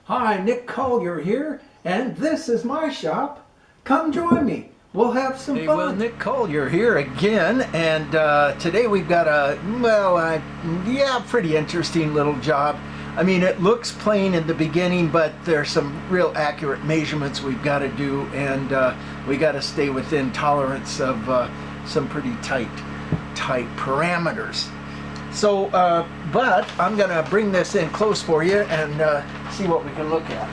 Hi, Nick Collier here, and this is my shop. Come join me. We'll have some fun. Well, Nick Collier here again, and today we've got a, pretty interesting little job. I mean, it looks plain in the beginning, but there's some real accurate measurements we've got to do, and we got to stay within tolerance of some pretty tight parameters. So, but I'm going to bring this in close for you and see what we can look at.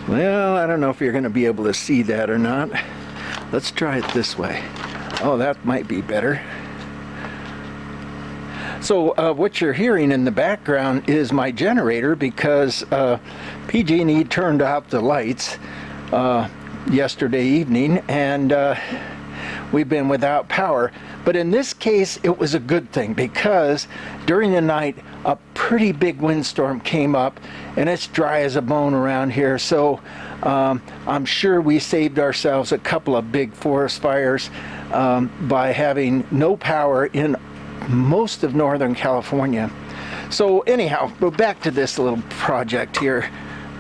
Well, I don't know if you're going to be able to see that or not. Let's try it this way. Oh, that might be better. So what you're hearing in the background is my generator because PG&E turned out the lights yesterday evening, and we've been without power. But in this case, it was a good thing because during the night, a pretty big windstorm came up, and it's dry as a bone around here. So I'm sure we saved ourselves a couple of big forest fires by having no power in most of Northern California. So anyhow, go back to this little project here.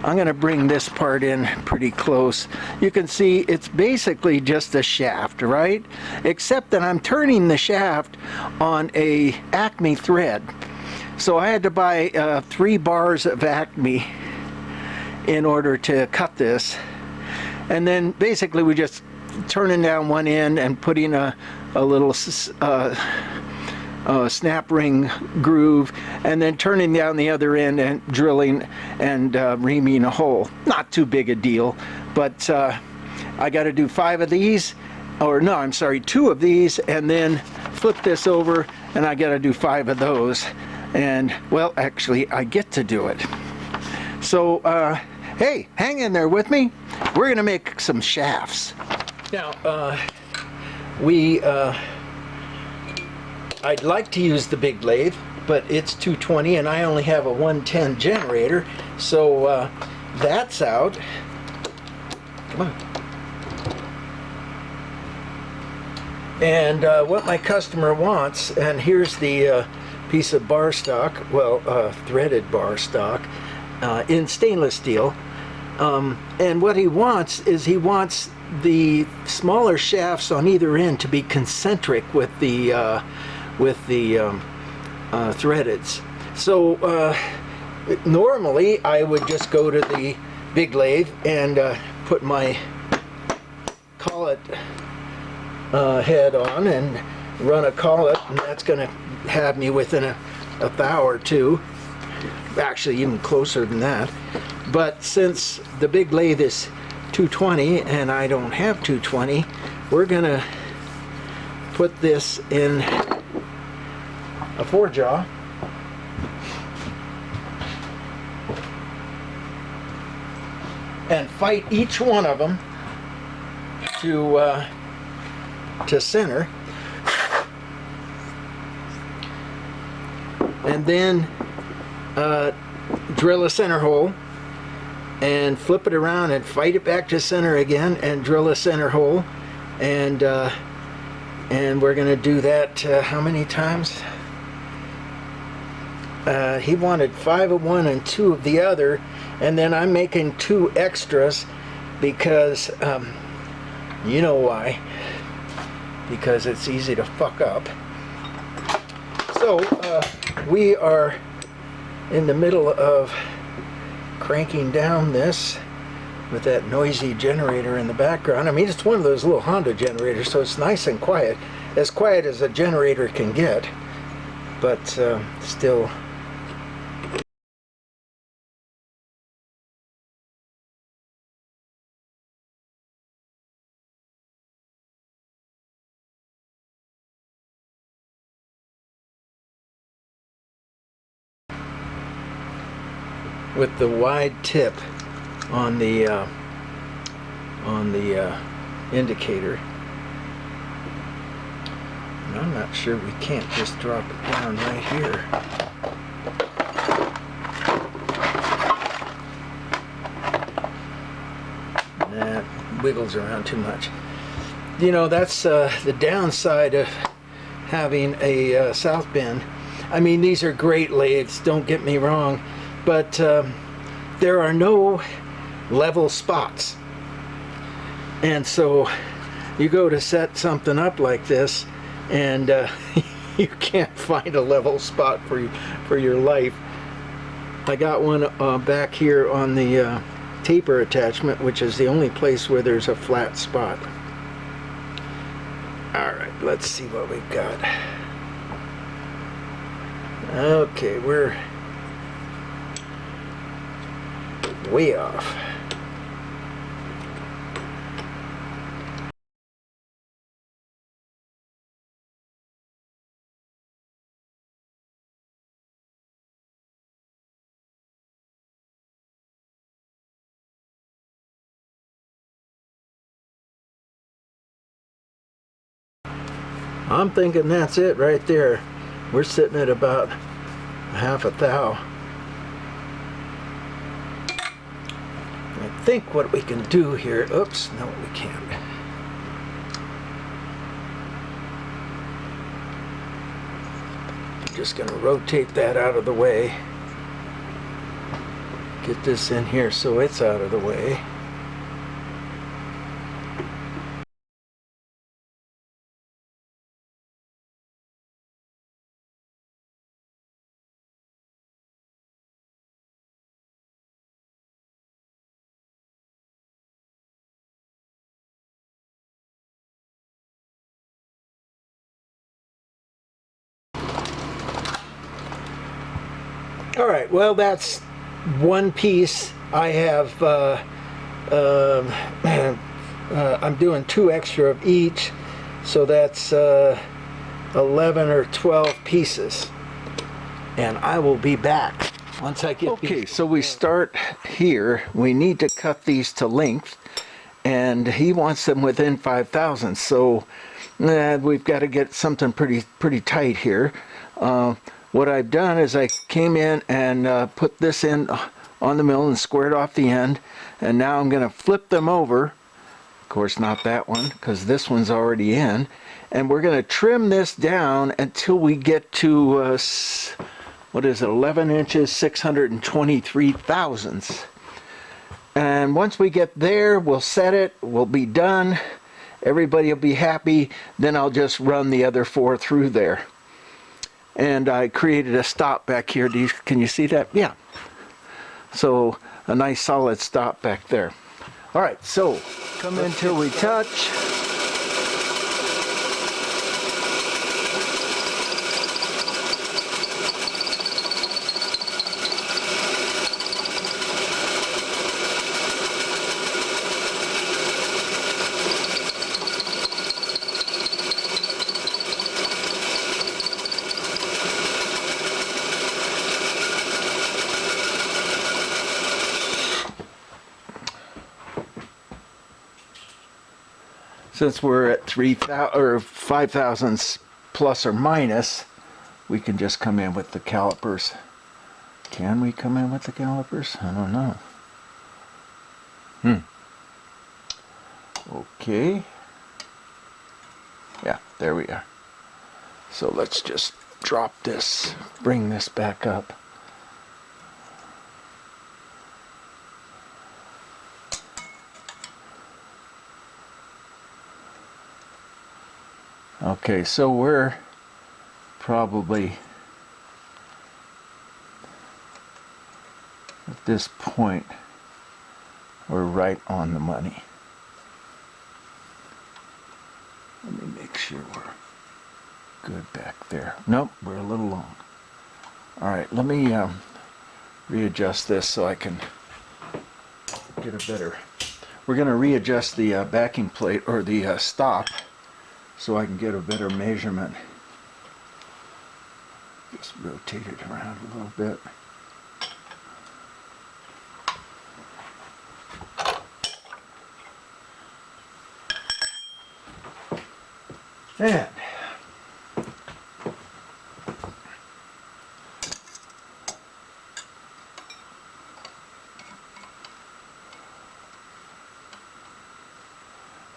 I'm going to bring this part in pretty close. You can see it's basically just a shaft, right? Except that I'm turning the shaft on a Acme thread. So I had to buy 3 bars of Acme in order to cut this. And then basically we just turning down one end and putting a little snap ring groove, and then turning down the other end and drilling and reaming a hole. Not too big a deal, but I got to do 5 of these, or no, I'm sorry, 2 of these, and then flip this over, and I got to do 5 of those. And well, actually, I get to do it. So, hey, hang in there with me. We're gonna make some shafts. Now, I'd like to use the big lathe, but it's 220 and I only have a 110 generator, so that's out. Come on. And what my customer wants, and here's the piece of bar stock, well, threaded bar stock in stainless steel. And what he wants is he wants the smaller shafts on either end to be concentric with the threadeds. So normally I would just go to the big lathe and put my collet head on and run a collet, and that's going to have me within a thou or two, actually even closer than that. But since the big lathe is 220 and I don't have 220, we're going to put this in a 4-jaw, and fight each one of them to center, and then drill a center hole and flip it around and fight it back to center again and drill a center hole, and we're going to do that how many times? He wanted 5 of one and 2 of the other, and then I'm making 2 extras because you know why, because it's easy to fuck up. So we are in the middle of cranking down this with that noisy generator in the background. I mean, it's one of those little Honda generators, so it's nice and quiet as a generator can get, but still. With the wide tip on the indicator. And I'm not sure we can't just drop it down right here. That wiggles around too much. You know, that's the downside of having a south bend. I mean, these are great lathes, don't get me wrong, but there are no level spots. And so you go to set something up like this, and you can't find a level spot for your life. I got one back here on the taper attachment, which is the only place where there's a flat spot. Alright, let's see what we've got. Okay, we're way off. I'm thinking that's it right there. We're sitting at about half a thou. I think what we can do here, oops, no we can't. I'm just gonna rotate that out of the way. Get this in here so it's out of the way. All right, well, that's one piece. I have, I'm doing 2 extra of each, so that's 11 or 12 pieces. And I will be back once I get Okay, so we start here. We need to cut these to length, and he wants them within 5 thousandths. So we've got to get something pretty tight here. What I've done is I came in and put this in on the mill and squared off the end, and now I'm going to flip them over. Of course, not that one, because this one's already in. And we're going to trim this down until we get to, what is it, 11 inches, 623 thousandths. And once we get there, we'll set it, we'll be done. Everybody will be happy. Then I'll just run the other 4 through there. And I created a stop back here. Can you see that? Yeah. So a nice solid stop back there. All right, so come in till we touch. Since we're at 3,000 or 5 thousandths plus or minus, we can just come in with the calipers. Can we come in with the calipers? I don't know. Okay. Yeah, there we are. So let's just drop this, bring this back up. Okay, so we're probably at this point, we're right on the money. Let me make sure we're good back there. Nope, we're a little long. All right, let me readjust this so I can get a better. We're going to readjust the backing plate or the stop so I can get a better measurement. Just rotate it around a little bit. And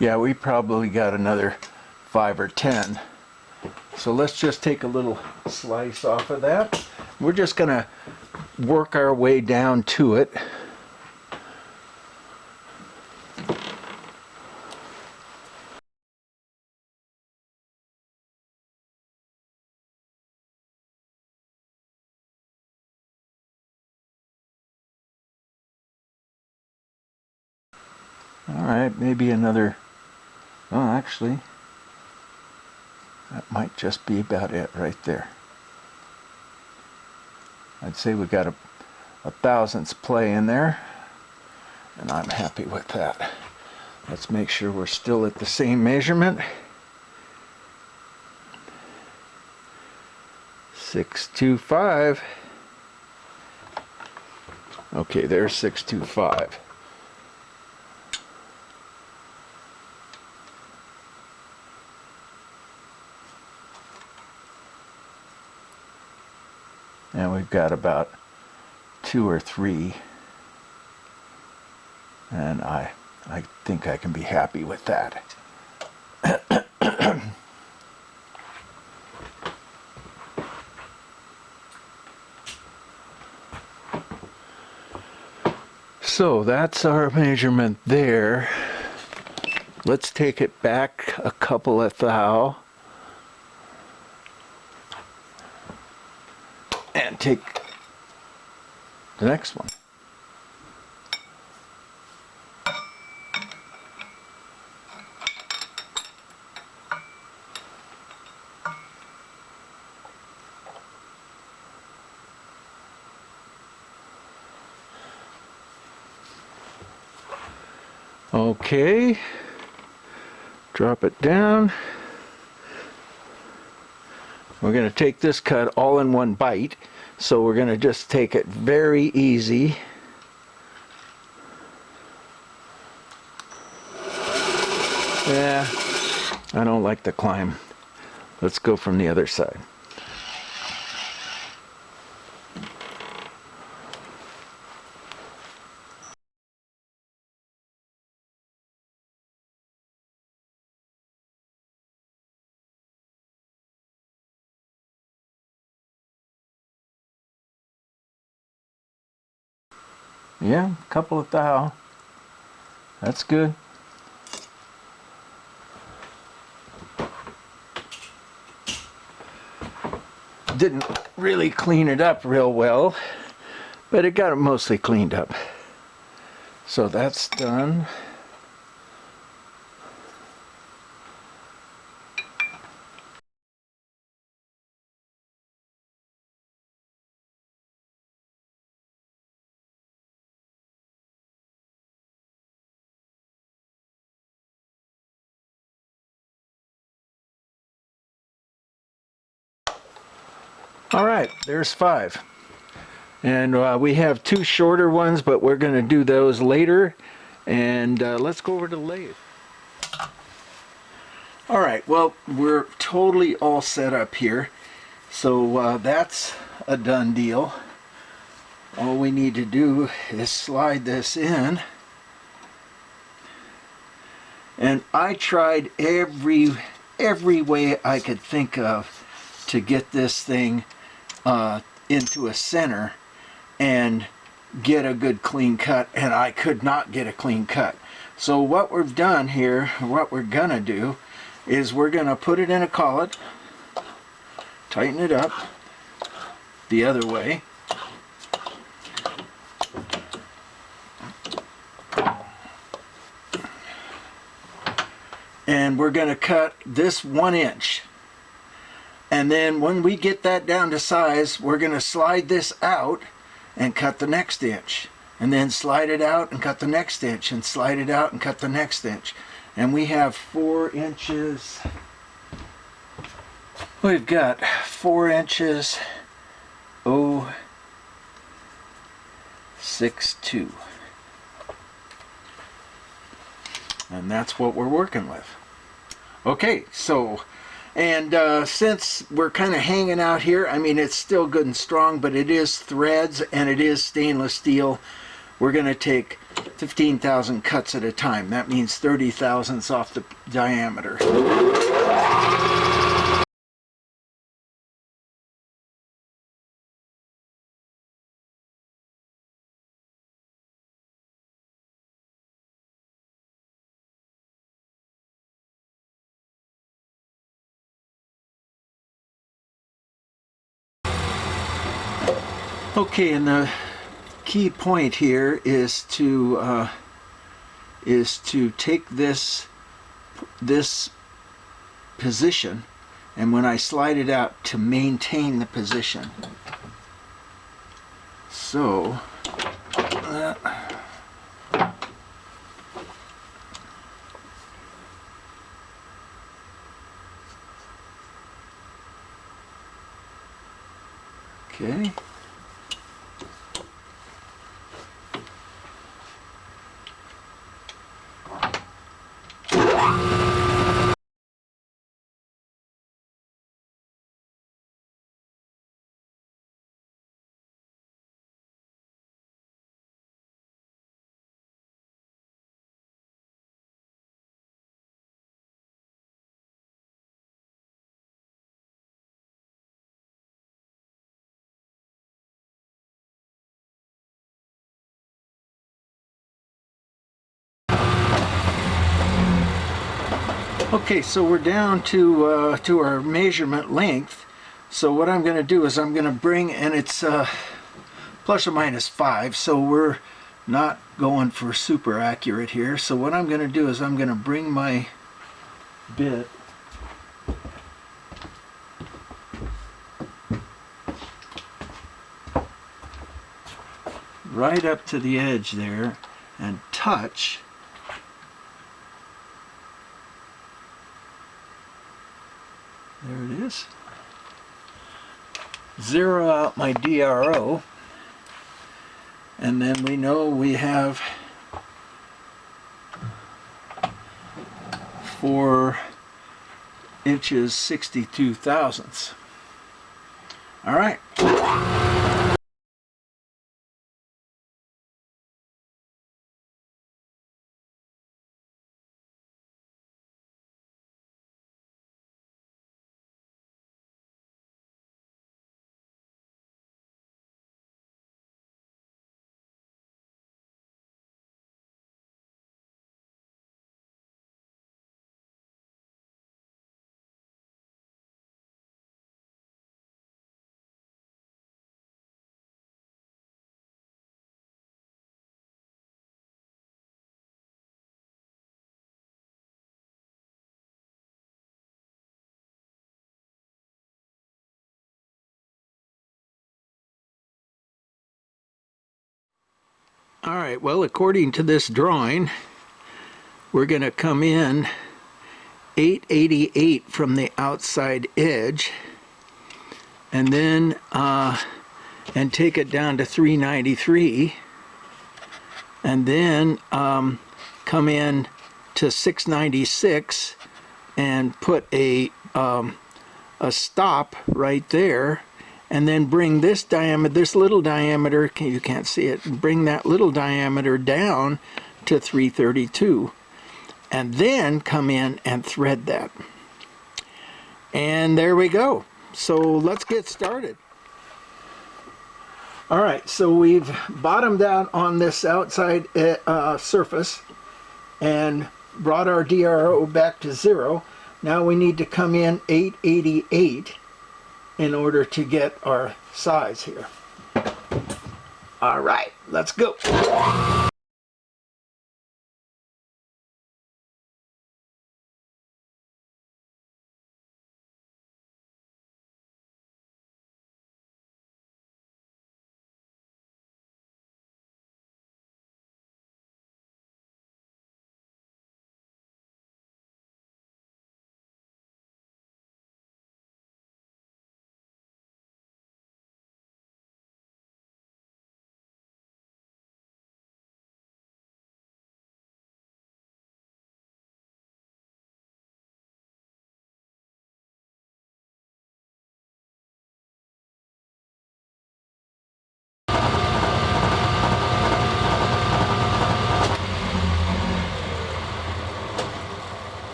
Yeah, we probably got another 5 or 10. So let's just take a little slice off of that. We're just gonna work our way down to it. All right, maybe another, oh, actually, that might just be about it right there. I'd say we got a thousandths play in there, and I'm happy with that. Let's make sure we're still at the same measurement. 625. Okay, there's 625. And we've got about 2 or 3. And I think I can be happy with that. So that's our measurement there. Let's take it back a couple of thou. And take the next one. Okay, drop it down. We're going to take this cut all in one bite, so we're going to just take it very easy. Yeah, I don't like the climb. Let's go from the other side. Yeah, a couple of thou. That's good. Didn't really clean it up real well, but it got it mostly cleaned up. So that's done. All right, there's 5. And we have 2 shorter ones, but we're going to do those later. And let's go over to the lathe. All right, well, we're totally all set up here. So that's a done deal. All we need to do is slide this in. And I tried every way I could think of to get this thing into a center and get a good clean cut, and I could not get a clean cut. So what we've done here, what we're gonna do, is we're gonna put it in a collet, tighten it up the other way, and we're gonna cut this 1 inch. And then when we get that down to size, we're going to slide this out and cut the next inch. And then slide it out and cut the next inch. And slide it out and cut the next inch. And we have 4 inches. We've got 4 inches 0.62. And that's what we're working with. Okay, so... And since we're kind of hanging out here, I mean, it's still good and strong, but it is threads and it is stainless steel. We're going to take 15,000 cuts at a time. That means 30 thousandths off the diameter. Okay, and the key point here is to take this position, and when I slide it out, to maintain the position. So okay. Okay, so we're down to our measurement length. So what I'm going to do is I'm going to bring, and it's plus or minus 5, so we're not going for super accurate here. So what I'm going to do is I'm going to bring my bit right up to the edge there and touch. There it is. Zero out my DRO, and then we know we have 4 inches 62 thousandths. All right. All right, well, according to this drawing, we're going to come in 888 from the outside edge, and then and take it down to 393, and then come in to 696 and put a stop right there, and then bring this diameter, this little diameter, you can't see it, and bring that little diameter down to 332, and then come in and thread that. And there we go. So let's get started. All right, so we've bottomed out on this outside surface and brought our DRO back to 0. Now we need to come in 888 in order to get our size here. All right, let's go.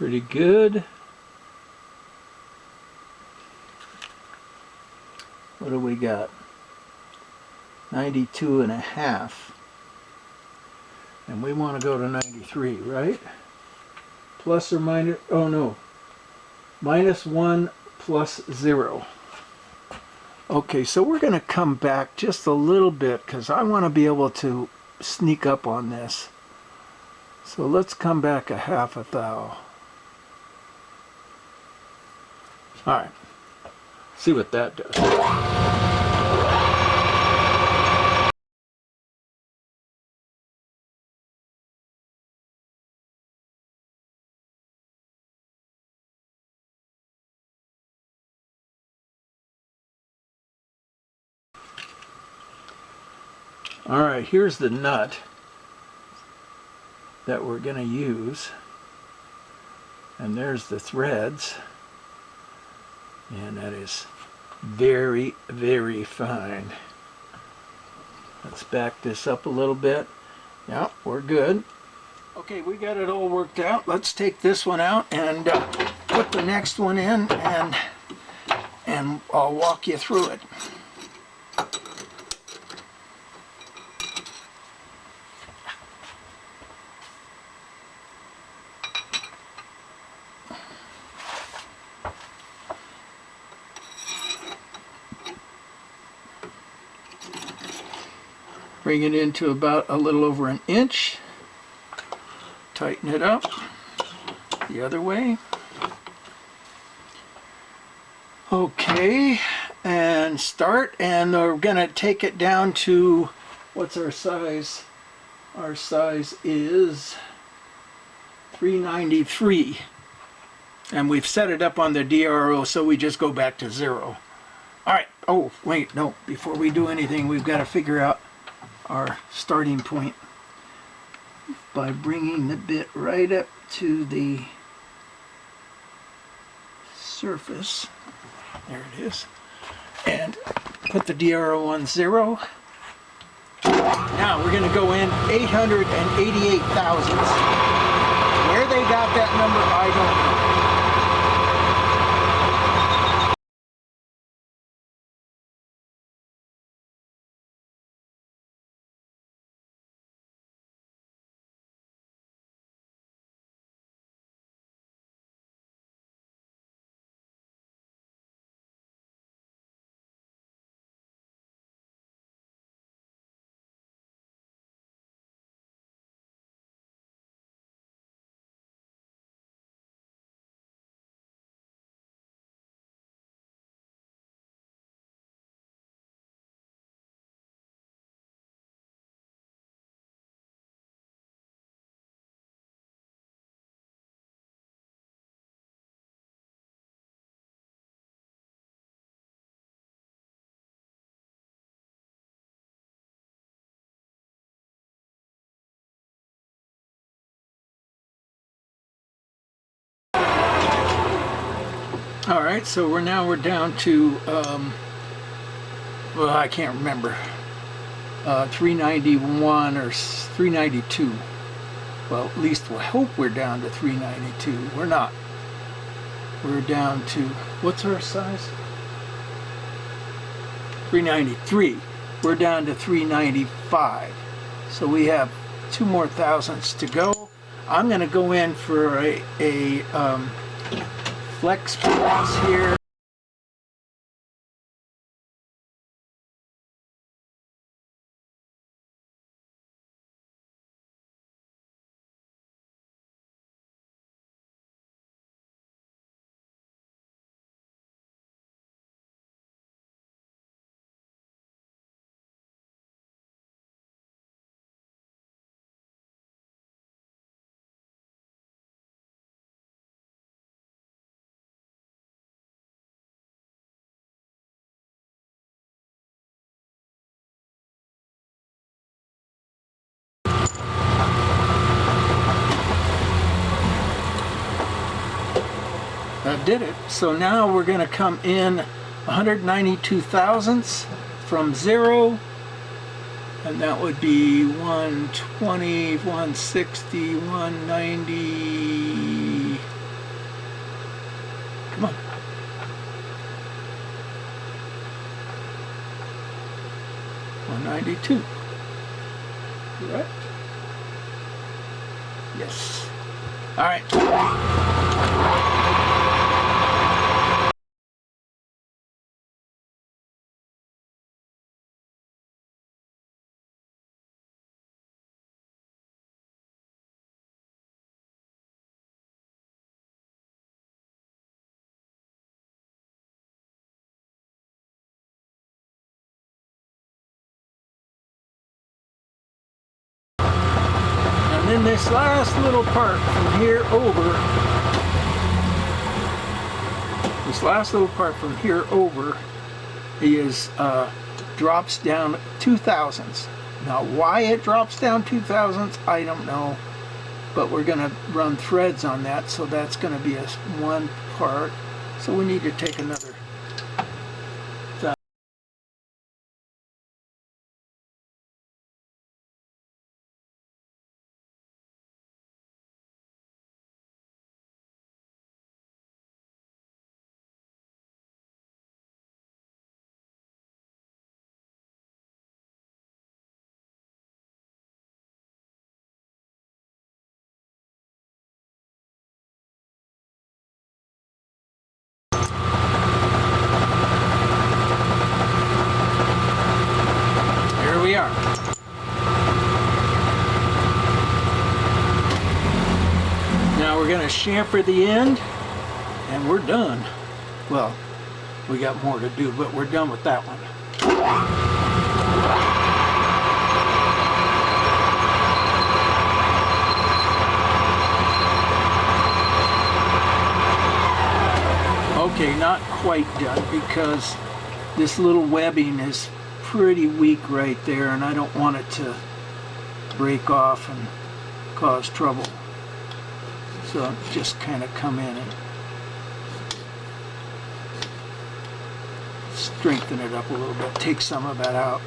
Pretty good. What do we got? 92.5. And we want to go to 93, right? Plus or minus, oh no. -1 plus 0. Okay, so we're going to come back just a little bit because I want to be able to sneak up on this. So let's come back a half a thou. All right, see what that does. All right, here's the nut that we're going to use. And there's the threads. And that is very, very fine. Let's back this up a little bit. Yeah, we're good. Okay, we got it all worked out. Let's take this one out and put the next one in, and I'll walk you through it. Bring it into about a little over an inch. Tighten it up the other way. Okay, and start, and we're gonna take it down to, what's our size? Our size is 393. And we've set it up on the DRO, so we just go back to 0. All right, oh, wait, no, before we do anything, we've got to figure out our starting point by bringing the bit right up to the surface. There it is. And put the DRO on 0. Now we're going to go in 888 thousandths. Where they got that number, I don't know. All right, so we're down to, well, I can't remember, 391 or 392. Well, at least we hope we're down to 392. We're not. We're down to, what's our size? 393. We're down to 395. So we have 2 more thousandths to go. I'm going to go in for a flex press here. That did it. So now we're going to come in 192 thousandths from 0, and that would be 120, 160, 190. Come on. $192. Correct? Yes. All right. And then this last little part from here over, is drops down 2 thousandths. Now why it drops down 2 thousandths, I don't know, but we're going to run threads on that, so that's going to be a one part. So we need to take another. Here we are. Now we're going to chamfer the end, and we're done. Well, we got more to do, but we're done with that one. Okay, not quite done because this little webbing is pretty weak right there, and I don't want it to break off and cause trouble. So just kind of come in and strengthen it up a little bit, take some of that out.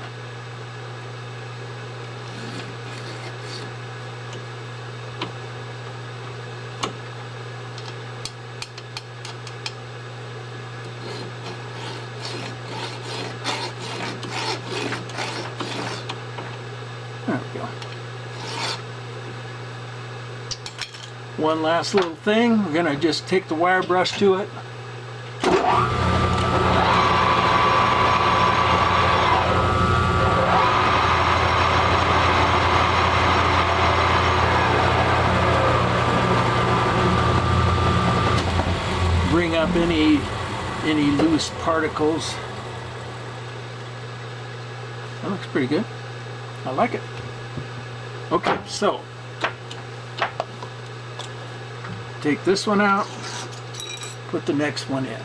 There we go. One last little thing, we're going to just take the wire brush to it. Bring up any loose particles. That looks pretty good. I like it. Okay, so take this one out, put the next one in.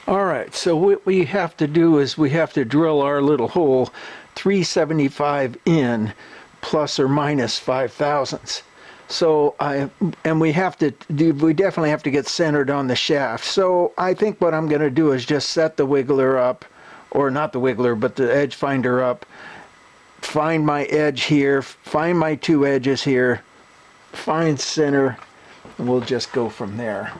All right, so what we have to do is we have to drill our little hole 375 in plus or minus 5 thousandths. So we definitely have to get centered on the shaft. So I think what I'm going to do is just set the wiggler up, or not the wiggler, but the edge finder up, find my edge here, find my two edges here, find center, and we'll just go from there.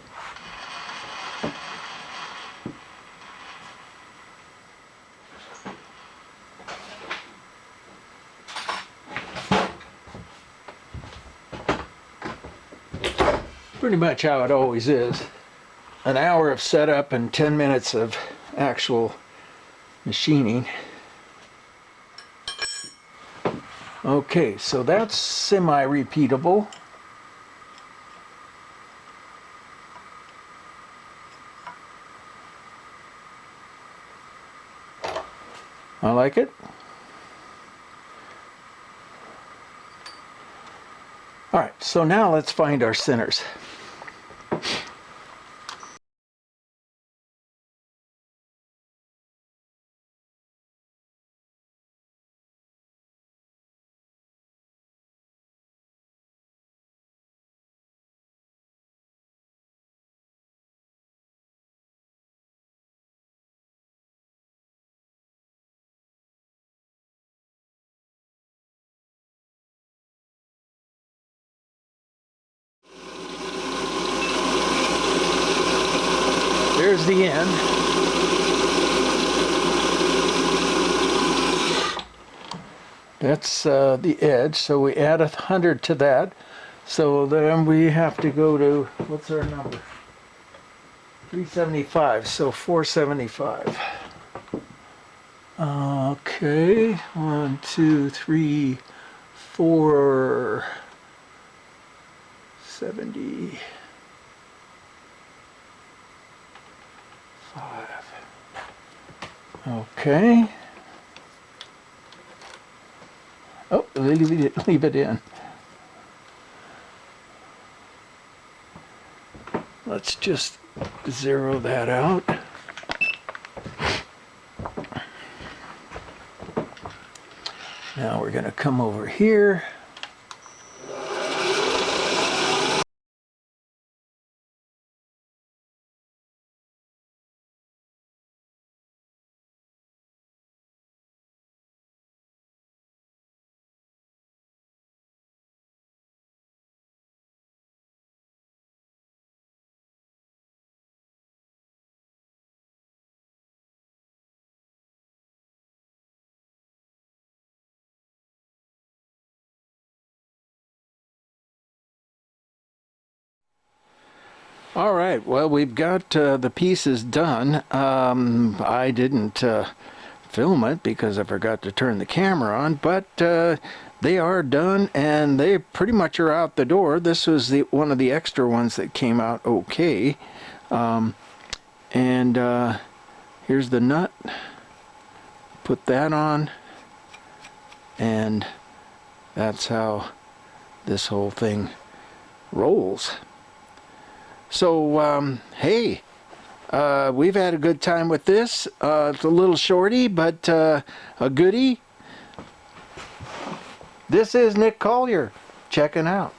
Pretty much how it always is. An hour of setup and 10 minutes of actual machining. Okay, so that's semi-repeatable. I like it. All right, so now let's find our centers. there's the end. That's the edge, so we add 100 to that. So then we have to go to, what's our number? 375, so 475. Okay, 1, 2, 3, 4, 75. Okay. Oh, leave it in. Let's just zero that out. Now we're going to come over here. All right, well, we've got the pieces done. I didn't film it because I forgot to turn the camera on, but they are done and they pretty much are out the door. This was one of the extra ones that came out okay. Here's the nut. Put that on, and that's how this whole thing rolls. So, hey, we've had a good time with this. It's a little shorty, but a goodie. This is Nick Collier checking out.